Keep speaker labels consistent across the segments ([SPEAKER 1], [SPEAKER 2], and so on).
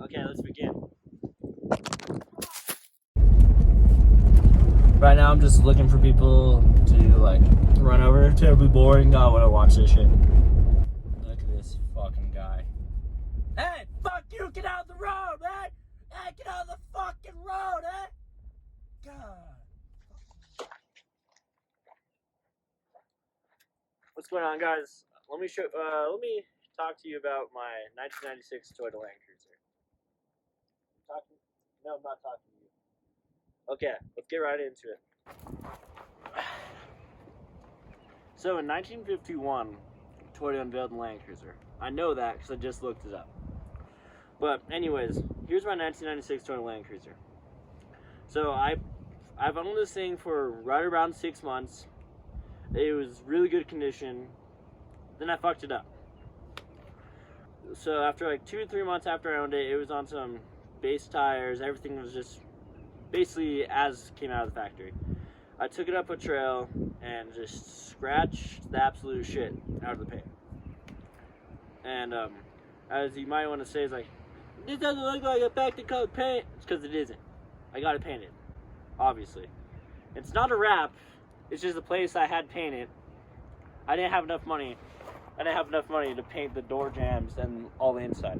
[SPEAKER 1] Okay, let's begin. Right now, I'm just looking for people to like run over. Terribly boring. I want to watch this shit. Look at this fucking guy. Hey, fuck you! Get out of the road, man! Hey, get out of the fucking road, eh? God. What's going on, guys? Let me talk to you about my 1996 Toyota Land Cruiser. No, I'm not talking to you. Okay, let's get right into it. So in 1951, Toyota unveiled the Land Cruiser. I know that because I just looked it up. But anyways, here's my 1996 Toyota Land Cruiser. So I've owned this thing for right around 6 months. It was really good condition. Then I fucked it up. So after like 2 or 3 months after I owned it, it was on some base tires. Everything was just basically as came out of the factory. I took it up a trail and just scratched the absolute shit out of the paint. And as you might want to say, is like, this doesn't look like a factory colored paint. It's because it isn't. I got it painted, obviously. It's not a wrap. It's just a place I had painted. I didn't have enough money. I didn't have enough money to paint the door jambs and all the inside.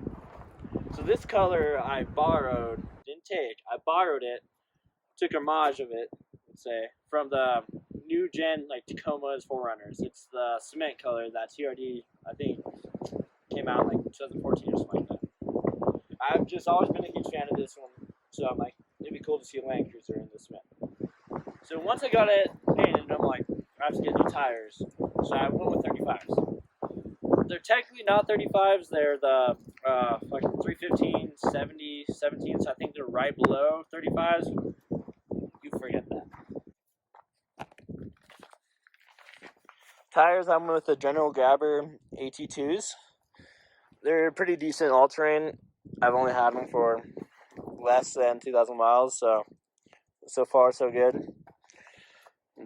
[SPEAKER 1] So this color I borrowed, didn't take. I borrowed it, took homage of it, let's say, from the new gen like Tacoma's 4Runners. It's the cement color that TRD, I think, came out like 2014 or something like that. I've just always been a huge fan of this one, so I'm like, it'd be cool to see a Land Cruiser in the cement. So once I got it painted, I'm like, I have to get new tires. So I went with 35s. They're technically not 35s. They're the like 315, 70, 17. So I think they're right below 35s. You forget that. Tires, I'm with the General Grabber AT2s. They're pretty decent all-terrain. I've only had them for less than 2,000 miles, so far so good.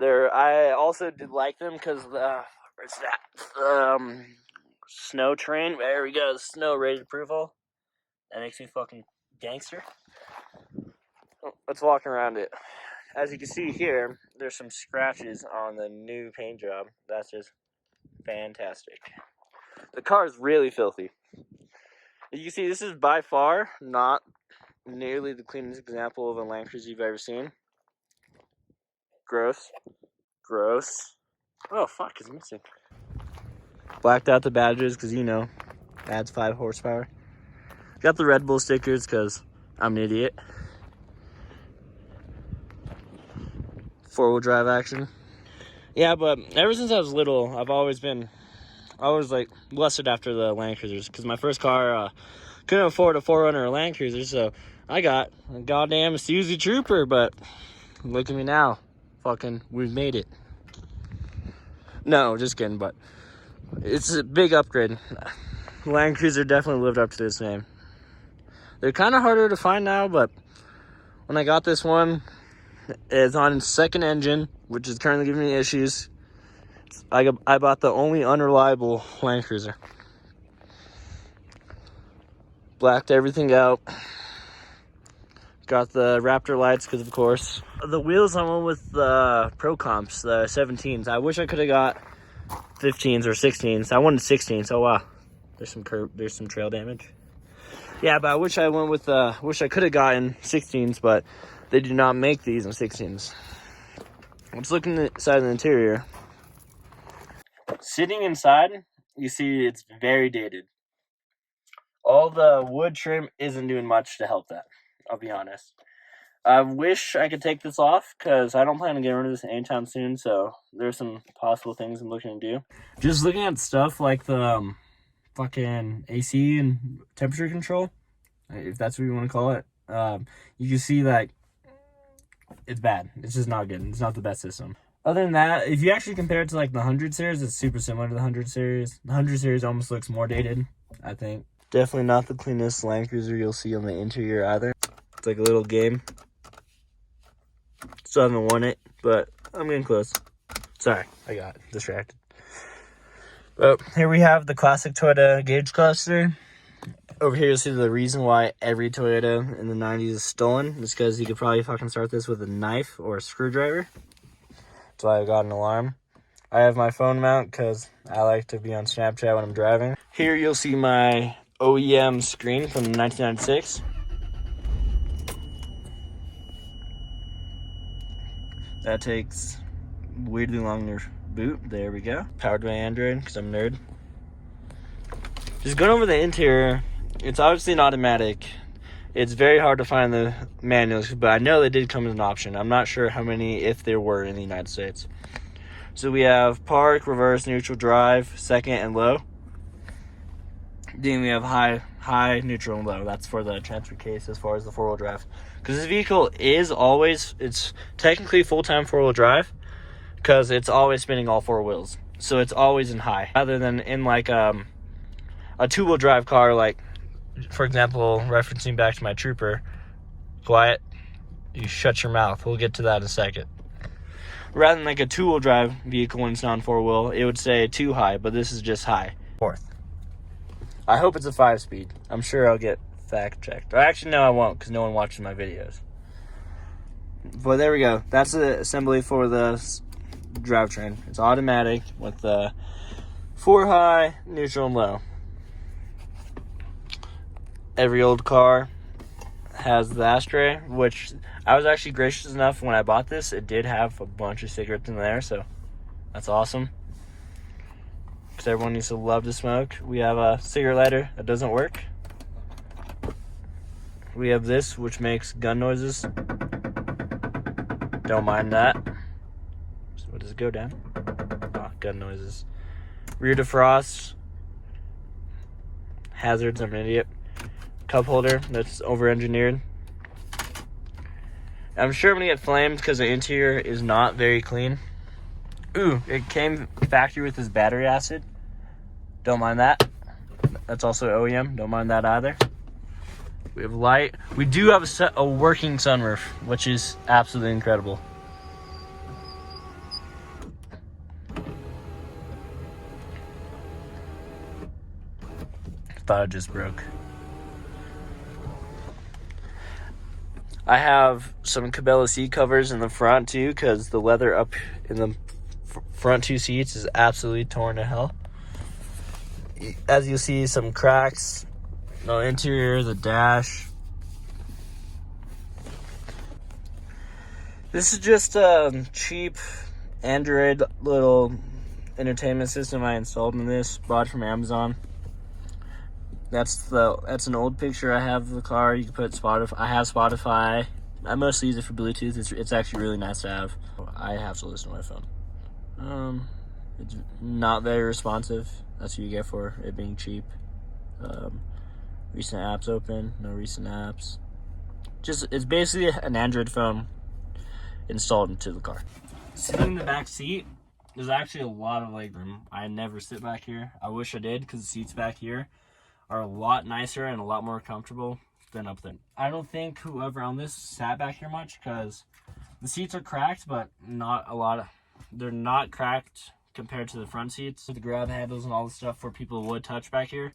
[SPEAKER 1] I also did like them because where's that? Snow train. There we go. Snow rated approval. That makes me fucking gangster. Let's walk around it. As you can see here, there's some scratches on the new paint job. That's just fantastic. The car is really filthy. As you can see, this is by far not nearly the cleanest example of a Land Cruiser you've ever seen. Gross. Gross. Oh, fuck, it's missing. Blacked out the badges because, you know, adds 5 horsepower. Got the Red Bull stickers because I'm an idiot. 4-wheel drive action. Yeah, but ever since I was little, I've always like lusted after the Land Cruisers because my first car couldn't afford a 4Runner or Land Cruiser, so I got a goddamn Suzy Trooper. But look at me now, fucking, we've made it. No, just kidding, but it's a big upgrade. Land Cruiser definitely lived up to this name. They're kind of harder to find now, but when I got this one, it's on second engine, which is currently giving me issues. I bought the only unreliable Land Cruiser. Blacked everything out. Got the Raptor lights because, of course. The wheels I went with the Pro Comps, the 17s. I wish I could have got 15s or 16s. I wanted 16s. Oh wow, there's some trail damage. Yeah, but I wish I could have gotten 16s, but they do not make these in 16s. Let's look inside the interior. Sitting inside, you see it's very dated. All the wood trim isn't doing much to help that, I'll be honest. I wish I could take this off because I don't plan on getting rid of this anytime soon, so there's some possible things I'm looking to do. Just looking at stuff like the fucking AC and temperature control, if that's what you want to call it, you can see that it's bad. It's just not good. It's not the best system. Other than that, if you actually compare it to like the 100 series, it's super similar to the 100 series. The 100 series almost looks more dated, I think. Definitely not the cleanest Land Cruiser you'll see on the interior either. It's like a little game. Still haven't won it, but I'm getting close. Sorry, I got distracted. Well, here we have the classic Toyota Gauge cluster. Over here you'll see the reason why every Toyota in the 90s is stolen. It's because you could probably fucking start this with a knife or a screwdriver. That's why I got an alarm. I have my phone mount because I like to be on Snapchat when I'm driving. Here you'll see my OEM screen from 1996. That takes weirdly long to boot. There we go. Powered by Android because I'm a nerd. Just going over the interior, it's obviously an automatic. It's very hard to find the manuals, but I know they did come as an option. I'm not sure how many, if there were, in the United States. So we have park, reverse, neutral, drive, second, and low. Then we have high, neutral, and low. That's for the transfer case as far as the four-wheel drive. Because this vehicle is always, it's technically full-time four-wheel drive because it's always spinning all four wheels. So it's always in high. Rather than in like a two-wheel drive car, like, for example, referencing back to my Trooper, quiet, you shut your mouth. We'll get to that in a second. Rather than like a two-wheel drive vehicle when it's not on four-wheel, it would say too high, but this is just high. Fourth. I hope it's a 5-speed. I'm sure I'll get fact-checked. Or actually, no, I won't, because no one watches my videos. But there we go. That's the assembly for the drivetrain. It's automatic with the 4 high, neutral, and low. Every old car has the ashtray, which I was actually gracious enough when I bought this. It did have a bunch of cigarettes in there, so that's awesome. Because everyone used to love to smoke. We have a cigarette lighter that doesn't work. We have this, which makes gun noises. Don't mind that. So what does it go down? Oh, gun noises. Rear defrost. Hazards, I'm an idiot. Cup holder that's over-engineered. I'm sure I'm gonna get flamed because the interior is not very clean. Ooh, it came factory with this battery acid. Don't mind that. That's also OEM. Don't mind that either. We have light. We do have a working sunroof, which is absolutely incredible. Thought it just broke. I have some Cabela seat covers in the front too, because the leather up in the front two seats is absolutely torn to hell. As you see, some cracks. No interior, the dash. This is just a cheap Android little entertainment system I installed in this. Bought from Amazon. That's an old picture I have of the car. You can put Spotify. I have Spotify. I mostly use it for Bluetooth. It's actually really nice to have. I have to listen to my phone. It's not very responsive. That's what you get for it being cheap. Recent apps open. No recent apps. It's basically an Android phone installed into the car. Sitting in the back seat, there's actually a lot of legroom. I never sit back here. I wish I did, because the seats back here are a lot nicer and a lot more comfortable than up there. I don't think whoever on this sat back here much, because the seats are cracked, but not a lot. They're not cracked compared to the front seats. The grab handles and all the stuff where people would touch back here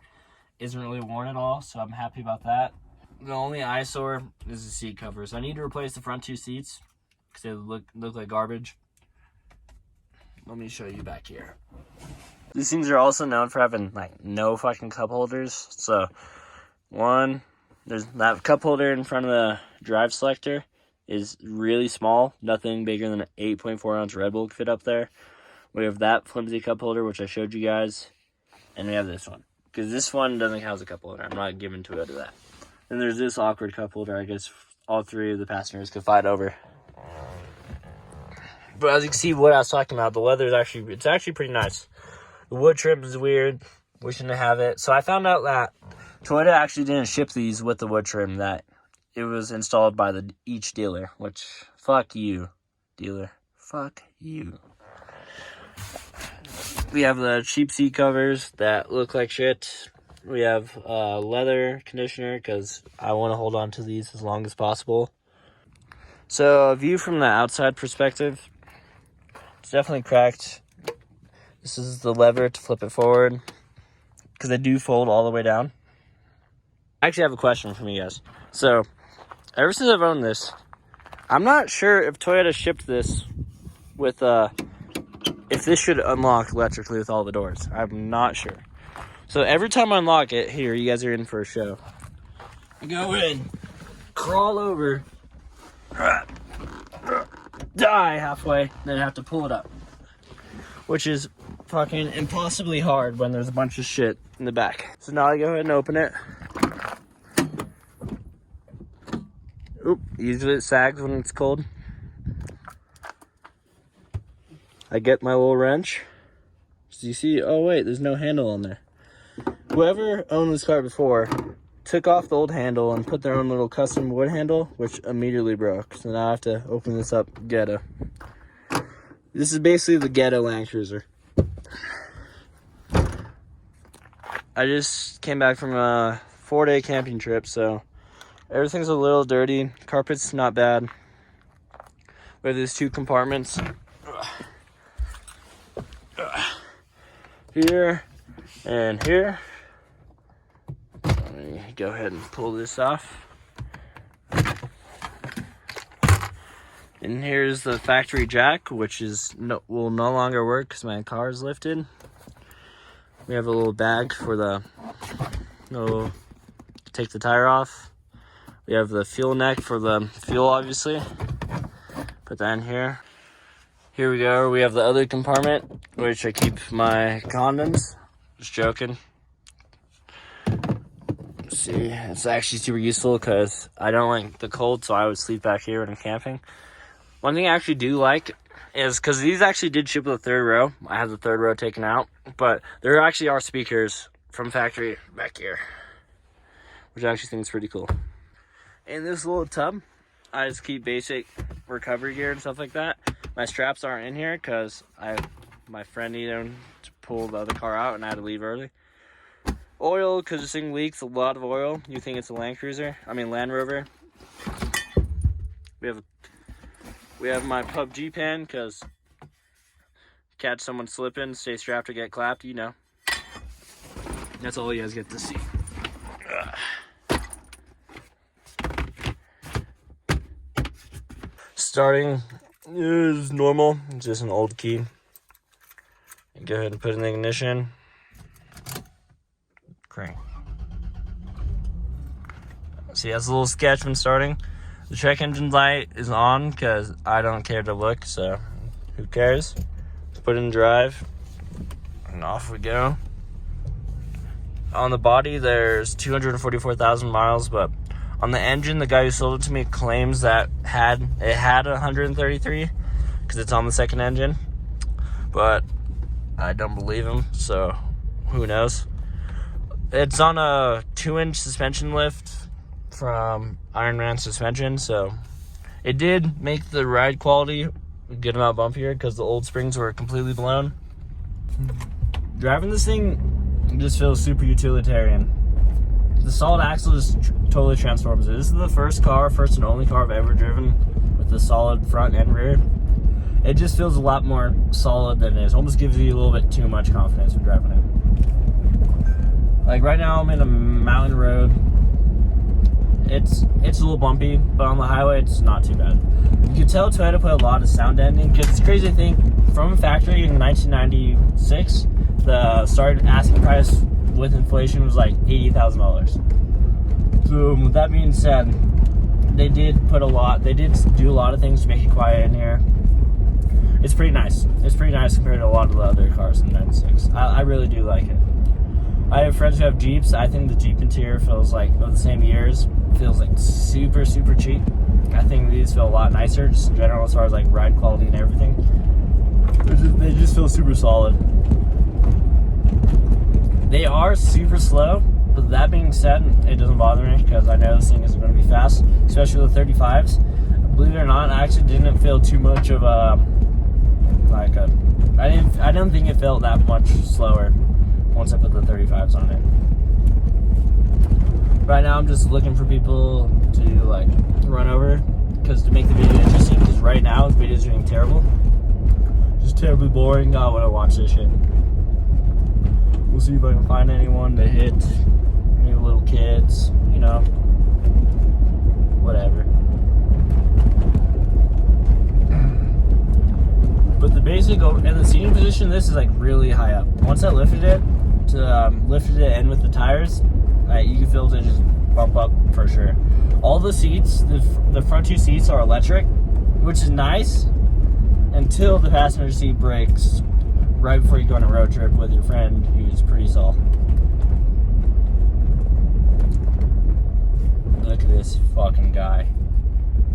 [SPEAKER 1] isn't really worn at all, so I'm happy about that. The only eyesore is the seat covers. I need to replace the front two seats because they look like garbage. Let me show you back here. These things are also known for having like no fucking cup holders. So there's that cup holder in front of the drive selector is really small. Nothing bigger than an 8.4 ounce Red Bull could fit up there. We have that flimsy cup holder, which I showed you guys. And we have this one. Because this one doesn't house a cup holder. I'm not giving to it to that. Then there's this awkward cup holder. I guess all three of the passengers could fight over. But as you can see, what I was talking about, the leather is actually pretty nice. The wood trim is weird. We shouldn't have it. So I found out that Toyota actually didn't ship these with the wood trim. That it was installed by each dealer. Which, fuck you, dealer. Fuck you. We have the cheap seat covers that look like shit. We have leather conditioner because I want to hold on to these as long as possible. So a view from the outside perspective, it's definitely cracked. This is the lever to flip it forward, because they do fold all the way down. I actually have a question from you guys. So, ever since I've owned this, I'm not sure if Toyota shipped this with, if this should unlock electrically with all the doors. I'm not sure. So every time I unlock it, here, you guys are in for a show. I go in, crawl over, die halfway, then have to pull it up. Which is fucking impossibly hard when there's a bunch of shit in the back. So now I go ahead and open it. Oop, usually it sags when it's cold. I get my little wrench. So you see, oh wait, there's no handle on there. Whoever owned this car before took off the old handle and put their own little custom wood handle, which immediately broke. So now I have to open this up ghetto. This is basically the ghetto Land Cruiser. I just came back from a 4-day camping trip, so everything's a little dirty. Carpet's not bad. We have these 2 compartments. Here and here. Let me go ahead and pull this off. And here's the factory jack, which will no longer work because my car is lifted. We have a little bag for the take the tire off. We have the fuel neck for the fuel, obviously. Put that in here. Here we go. We have the other compartment, which I keep my condoms. Just joking. Let's see, it's actually super useful because I don't like the cold, so I would sleep back here when I'm camping. One thing I actually do like is, because these actually did ship with the 3rd row. I have the 3rd row taken out, but there actually are speakers from factory back here, which I actually think is pretty cool. In this little tub, I just keep basic recovery gear and stuff like that. My straps aren't in here because my friend needed them to pull the other car out and I had to leave early. Oil, because this thing leaks a lot of oil. You think it's a Land Rover. We have my PUBG pen, because catch someone slipping, stay strapped to get clapped, you know. That's all you guys get to see. Starting is normal. It's just an old key. Go ahead and put in the ignition. Crank. See, that's a little sketch when starting. The check engine light is on because I don't care to look, so who cares? Put in drive, and off we go. On the body, there's 244,000 miles, but on the engine, the guy who sold it to me claims that it had 133 because it's on the second engine, but I don't believe him, so who knows? It's on a 2-inch suspension lift from Ironman Suspension, so it did make the ride quality a good amount bumpier because the old springs were completely blown. Driving this thing just feels super utilitarian. The solid axle just totally transforms it. This is the first and only car I've ever driven with the solid front and rear. It just feels a lot more solid than it is. Almost gives you a little bit too much confidence when driving it. Like right now I'm in a mountain road. It's a little bumpy, but on the highway it's not too bad. You can tell Toyota put a lot of sound deadening, because it's crazy to think, from factory in 1996, the starting asking price with inflation was like $80,000. So with that being said, they did do a lot of things to make it quiet in here. It's pretty nice. It's pretty nice compared to a lot of the other cars in 96. I really do like it. I have friends who have Jeeps. I think the Jeep interior feels like, of the same years, feels like super, super cheap. I think these feel a lot nicer, just in general, as far as like ride quality and everything. They just feel super solid. They are super slow, but that being said, it doesn't bother me because I know this thing isn't going to be fast, especially with 35s. Believe it or not, I actually didn't feel too much of I don't think it felt that much slower once I put the 35s on it. Right now I'm just looking for people to like run over, because to make the video interesting, because right now the video is doing terrible. just terribly boring. I want to watch this shit. We'll see if I can find anyone to hit. Maybe little kids, you know. Whatever. But the basic and the seating position, this is like really high up. Once I lifted it in with the tires, you can feel it just bump up for sure. All the seats, the front two seats are electric, which is nice until the passenger seat breaks right before you go on a road trip with your friend who's pretty tall. Look at this fucking guy.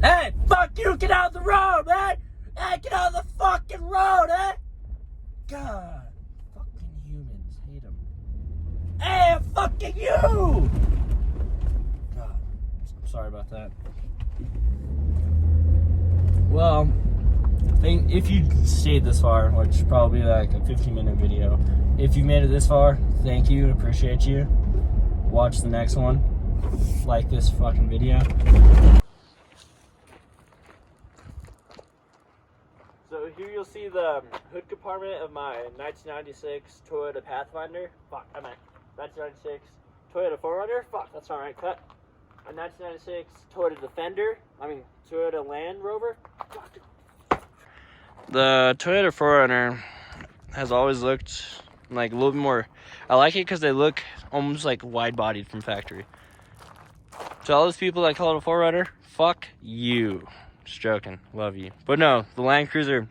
[SPEAKER 1] Hey, fuck you, get out of the road, man! Hey, get out of the fucking road, eh? God, fucking humans, hate them. Hey, fucking you! God, I'm sorry about that. Well, if you stayed this far, which probably like a 15-minute video, if you made it this far, thank you, appreciate you. Watch the next one. Like this fucking video. So here you'll see the hood compartment of my 1996 Toyota Pathfinder. Fuck, I meant 1996 Toyota 4Runner. Fuck, that's not right. Cut. A 1996 Toyota Defender. Toyota Land Rover. Fuck. The Toyota 4Runner has always looked like a little bit more. I like it because they look almost like wide-bodied from factory. To all those people that call it a 4Runner, fuck you. Just joking, love you. But no, the Land Cruiser,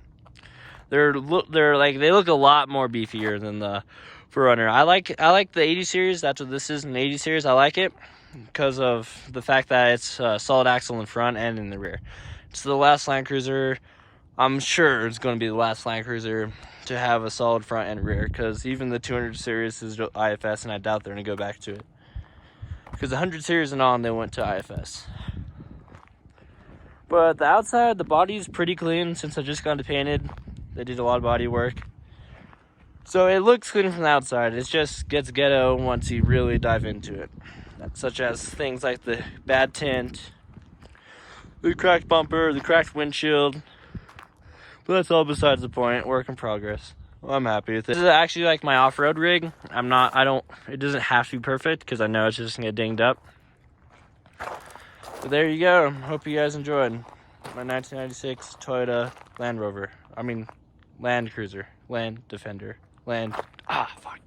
[SPEAKER 1] they're like, they look a lot more beefier than the 4Runner. I like the 80 series. That's what this is, an 80 series. I like it because of the fact that it's a solid axle in front and in the rear. It's the last Land Cruiser. I'm sure it's going to be the last Land Cruiser to have a solid front and rear, because even the 200 series is IFS, and I doubt they're going to go back to it. Because the 100 series and on, they went to IFS. But the outside, the body is pretty clean since I just got it painted. They did a lot of body work. So it looks clean from the outside. It just gets ghetto once you really dive into it. Such as things like the bad tint, the cracked bumper, the cracked windshield. But that's all besides the point. Work in progress. Well, I'm happy with it. This is actually like my off-road rig. It doesn't have to be perfect because I know it's just gonna get dinged up. But there you go. Hope you guys enjoyed my 1996 Toyota Land Rover. Land Cruiser. Land Defender. Fuck.